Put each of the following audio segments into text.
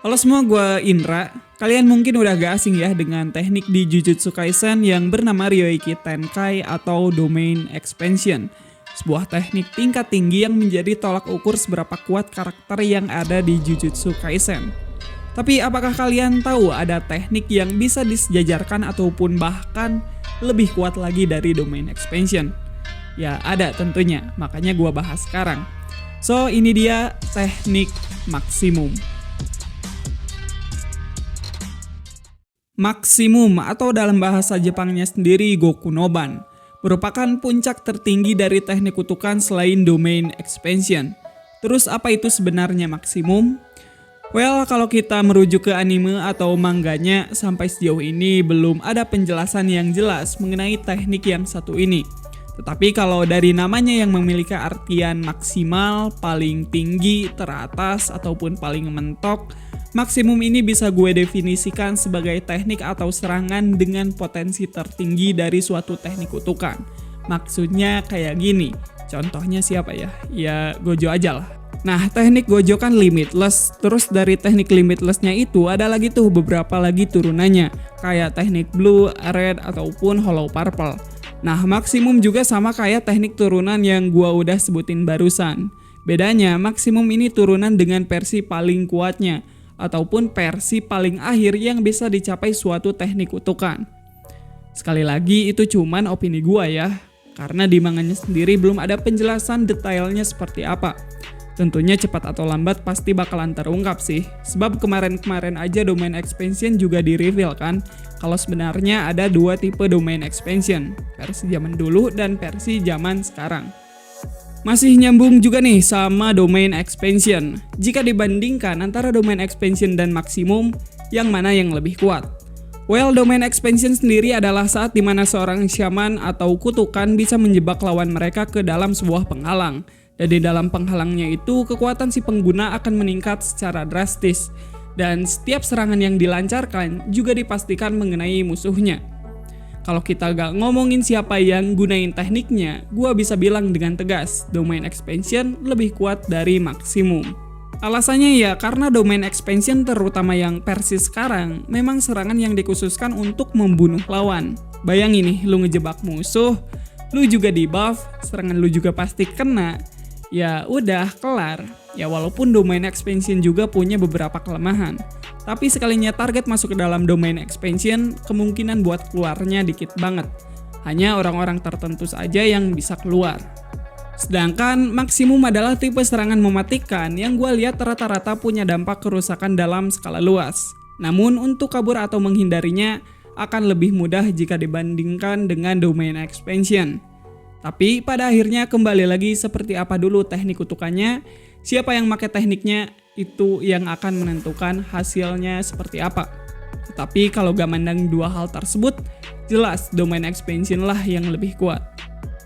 Halo semua, gue Indra. Kalian mungkin udah gak asing ya dengan teknik di Jujutsu Kaisen yang bernama Ryoiki Tenkai atau Domain Expansion. Sebuah teknik tingkat tinggi yang menjadi tolak ukur seberapa kuat karakter yang ada di Jujutsu Kaisen. Tapi apakah kalian tahu ada teknik yang bisa disejajarkan ataupun bahkan lebih kuat lagi dari Domain Expansion? Ya ada tentunya, makanya gue bahas sekarang. So ini dia teknik maksimum. Maksimum atau dalam bahasa Jepangnya sendiri Goku no Ban merupakan puncak tertinggi dari teknik kutukan selain Domain Expansion. Terus apa itu sebenarnya maksimum? Well, kalau kita merujuk ke anime atau mangganya, sampai sejauh ini belum ada penjelasan yang jelas mengenai teknik yang satu ini. Tetapi kalau dari namanya yang memiliki artian maksimal, paling tinggi, teratas, ataupun paling mentok, maksimum ini bisa gue definisikan sebagai teknik atau serangan dengan potensi tertinggi dari suatu teknik kutukan. Maksudnya kayak gini, contohnya siapa ya? Ya Gojo aja lah. Nah, teknik Gojo kan limitless, terus dari teknik limitlessnya itu ada lagi tuh beberapa lagi turunannya, kayak teknik blue, red, ataupun hollow purple. Nah, maksimum juga sama kayak teknik turunan yang gua udah sebutin barusan. Bedanya, maksimum ini turunan dengan versi paling kuatnya, ataupun versi paling akhir yang bisa dicapai suatu teknik kutukan. Sekali lagi, itu cuman opini gua ya, karena di manganya sendiri belum ada penjelasan detailnya seperti apa. Tentunya cepat atau lambat pasti bakalan terungkap sih, sebab kemarin-kemarin aja Domain Expansion juga di-reveal kan, kalau sebenarnya ada dua tipe Domain Expansion, versi zaman dulu dan versi zaman sekarang. Masih nyambung juga nih sama Domain Expansion, jika dibandingkan antara Domain Expansion dan Maksimum, yang mana yang lebih kuat? Well, Domain Expansion sendiri adalah saat dimana seorang shaman atau kutukan bisa menjebak lawan mereka ke dalam sebuah penghalang. Dan di dalam penghalangnya itu, kekuatan si pengguna akan meningkat secara drastis. Dan setiap serangan yang dilancarkan juga dipastikan mengenai musuhnya. Kalau kita gak ngomongin siapa yang gunain tekniknya, gua bisa bilang dengan tegas, Domain Expansion lebih kuat dari Maksimum. Alasannya ya karena Domain Expansion terutama yang versi sekarang, memang serangan yang dikhususkan untuk membunuh lawan. Bayangin nih, lu ngejebak musuh, lu juga di buff, serangan lu juga pasti kena. Ya udah kelar. Ya walaupun Domain Expansion juga punya beberapa kelemahan, tapi sekalinya target masuk ke dalam Domain Expansion, kemungkinan buat keluarnya dikit banget. Hanya orang-orang tertentu saja yang bisa keluar. Sedangkan Maksimum adalah tipe serangan mematikan yang gue lihat rata-rata punya dampak kerusakan dalam skala luas. Namun untuk kabur atau menghindarinya akan lebih mudah jika dibandingkan dengan Domain Expansion. Tapi pada akhirnya kembali lagi seperti apa dulu teknik kutukannya, siapa yang pakai tekniknya itu yang akan menentukan hasilnya seperti apa. Tetapi kalau gak mandang dua hal tersebut, jelas Domain Expansion lah yang lebih kuat.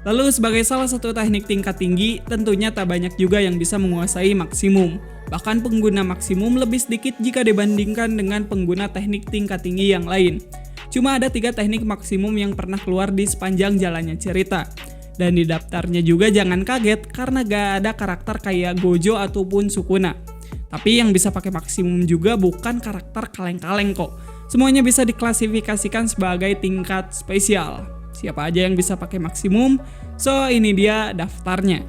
Lalu sebagai salah satu teknik tingkat tinggi, tentunya tak banyak juga yang bisa menguasai Maksimum. Bahkan pengguna Maksimum lebih sedikit jika dibandingkan dengan pengguna teknik tingkat tinggi yang lain. Cuma ada 3 teknik Maksimum yang pernah keluar di sepanjang jalannya cerita. Dan di daftarnya juga jangan kaget karena gak ada karakter kayak Gojo ataupun Sukuna. Tapi yang bisa pakai Maksimum juga bukan karakter kaleng-kaleng kok. Semuanya bisa diklasifikasikan sebagai tingkat spesial. Siapa aja yang bisa pakai Maksimum? So ini dia daftarnya.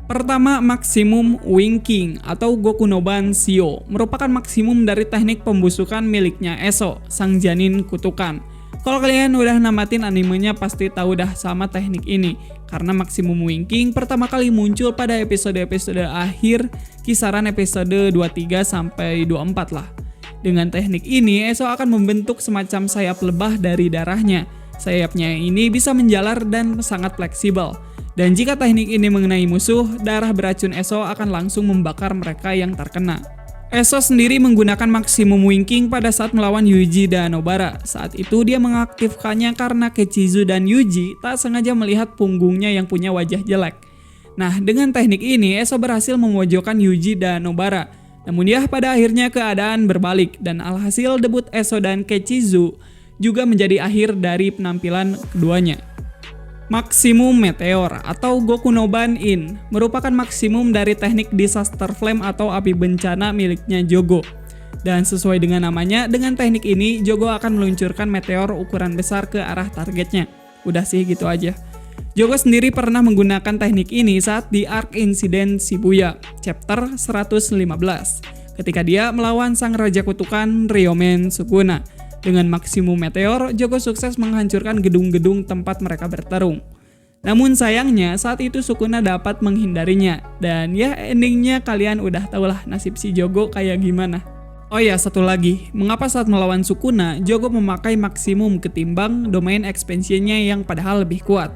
Pertama, Maksimum Winking atau Goku no Ban Shio merupakan maksimum dari teknik pembusukan miliknya Eso, sang janin kutukan. Kalau kalian udah namatin animenya pasti tahu dah sama teknik ini, karena Maksimum Winking pertama kali muncul pada episode-episode akhir kisaran episode 23 sampai 24 lah. Dengan teknik ini, Eso akan membentuk semacam sayap lebah dari darahnya. Sayapnya ini bisa menjalar dan sangat fleksibel. Dan jika teknik ini mengenai musuh, darah beracun Eso akan langsung membakar mereka yang terkena. Eso sendiri menggunakan Maksimum Winking pada saat melawan Yuji dan Nobara. Saat itu dia mengaktifkannya karena Kechizu dan Yuji tak sengaja melihat punggungnya yang punya wajah jelek. Nah, dengan teknik ini Eso berhasil memojokkan Yuji dan Nobara. Namun ya pada akhirnya keadaan berbalik dan alhasil debut Eso dan Kechizu juga menjadi akhir dari penampilan keduanya. Maksimum Meteor atau Goku no Ban In merupakan maksimum dari teknik Disaster Flame atau api bencana miliknya Jogo. Dan sesuai dengan namanya, dengan teknik ini Jogo akan meluncurkan meteor ukuran besar ke arah targetnya. Udah sih gitu aja. Jogo sendiri pernah menggunakan teknik ini saat di Arc Incident Shibuya, chapter 115, ketika dia melawan sang Raja Kutukan Ryomen Sukuna. Dengan maksimum meteor, Jogo sukses menghancurkan gedung-gedung tempat mereka bertarung. Namun sayangnya saat itu Sukuna dapat menghindarinya. Dan ya endingnya kalian udah tahulah nasib si Jogo kayak gimana. Oh ya, satu lagi, mengapa saat melawan Sukuna, Jogo memakai maksimum ketimbang domain expansionnya yang padahal lebih kuat?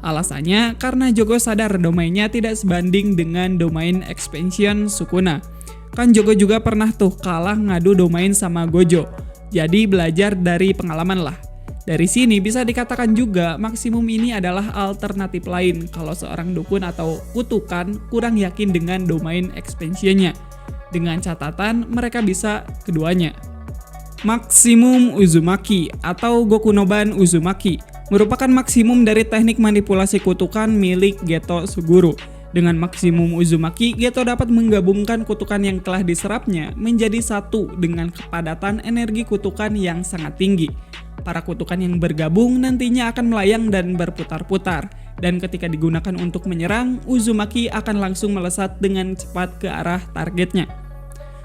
Alasannya karena Jogo sadar domainnya tidak sebanding dengan domain expansion Sukuna. Kan Jogo juga pernah tuh kalah ngadu domain sama Gojo, jadi belajar dari pengalaman lah. Dari sini bisa dikatakan juga maksimum ini adalah alternatif lain kalau seorang dukun atau kutukan kurang yakin dengan domain expansionnya. Dengan catatan mereka bisa keduanya. Maksimum Uzumaki atau Gokunoban Uzumaki merupakan maksimum dari teknik manipulasi kutukan milik Geto Suguru. Dengan maksimum Uzumaki, Geto dapat menggabungkan kutukan yang telah diserapnya menjadi satu dengan kepadatan energi kutukan yang sangat tinggi. Para kutukan yang bergabung nantinya akan melayang dan berputar-putar. Dan ketika digunakan untuk menyerang, Uzumaki akan langsung melesat dengan cepat ke arah targetnya.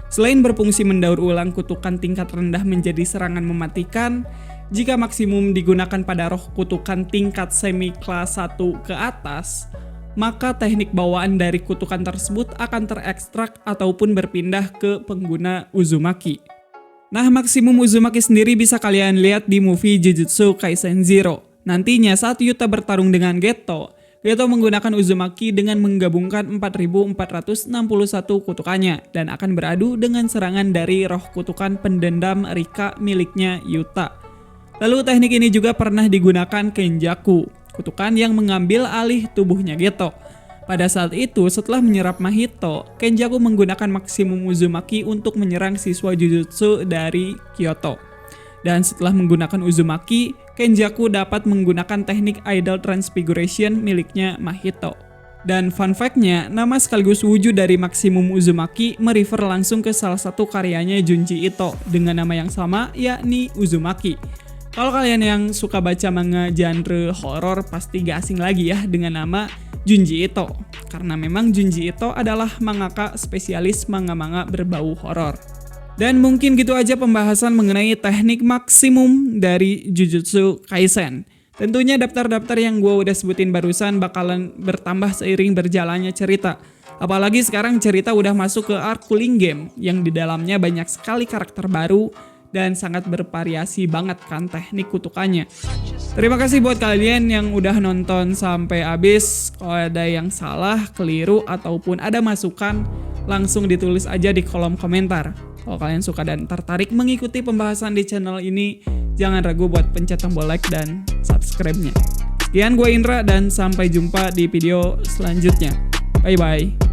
Selain berfungsi mendaur ulang kutukan tingkat rendah menjadi serangan mematikan, jika maksimum digunakan pada roh kutukan tingkat semi kelas 1 ke atas, maka teknik bawaan dari kutukan tersebut akan terekstrak ataupun berpindah ke pengguna Uzumaki. Nah, maksimum Uzumaki sendiri bisa kalian lihat di movie Jujutsu Kaisen Zero. Nantinya saat Yuta bertarung dengan Geto menggunakan Uzumaki dengan menggabungkan 4461 kutukannya dan akan beradu dengan serangan dari roh kutukan pendendam Rika miliknya Yuta. Lalu teknik ini juga pernah digunakan Kenjaku, kutukan yang mengambil alih tubuhnya Geto. Pada saat itu, setelah menyerap Mahito, Kenjaku menggunakan maksimum Uzumaki untuk menyerang siswa Jujutsu dari Kyoto. Dan setelah menggunakan Uzumaki, Kenjaku dapat menggunakan teknik Idol Transfiguration miliknya Mahito. Dan fun fact-nya, nama sekaligus wujud dari maksimum Uzumaki merefer langsung ke salah satu karyanya Junji Ito dengan nama yang sama, yakni Uzumaki. Kalau kalian yang suka baca manga genre horor pasti gak asing lagi ya dengan nama Junji Ito. Karena memang Junji Ito adalah mangaka spesialis manga-manga berbau horor. Dan mungkin gitu aja pembahasan mengenai teknik maksimum dari Jujutsu Kaisen. Tentunya daftar-daftar yang gue udah sebutin barusan bakalan bertambah seiring berjalannya cerita. Apalagi sekarang cerita udah masuk ke arc Cooling Game yang di dalamnya banyak sekali karakter baru dan sangat bervariasi banget kan teknik kutukannya. Terima kasih buat kalian yang udah nonton sampai habis. Kalau ada yang salah, keliru, ataupun ada masukan, langsung ditulis aja di kolom komentar. Kalau kalian suka dan tertarik mengikuti pembahasan di channel ini, jangan ragu buat pencet tombol like dan subscribe-nya. Sekian gue Indra dan sampai jumpa di video selanjutnya. Bye-bye.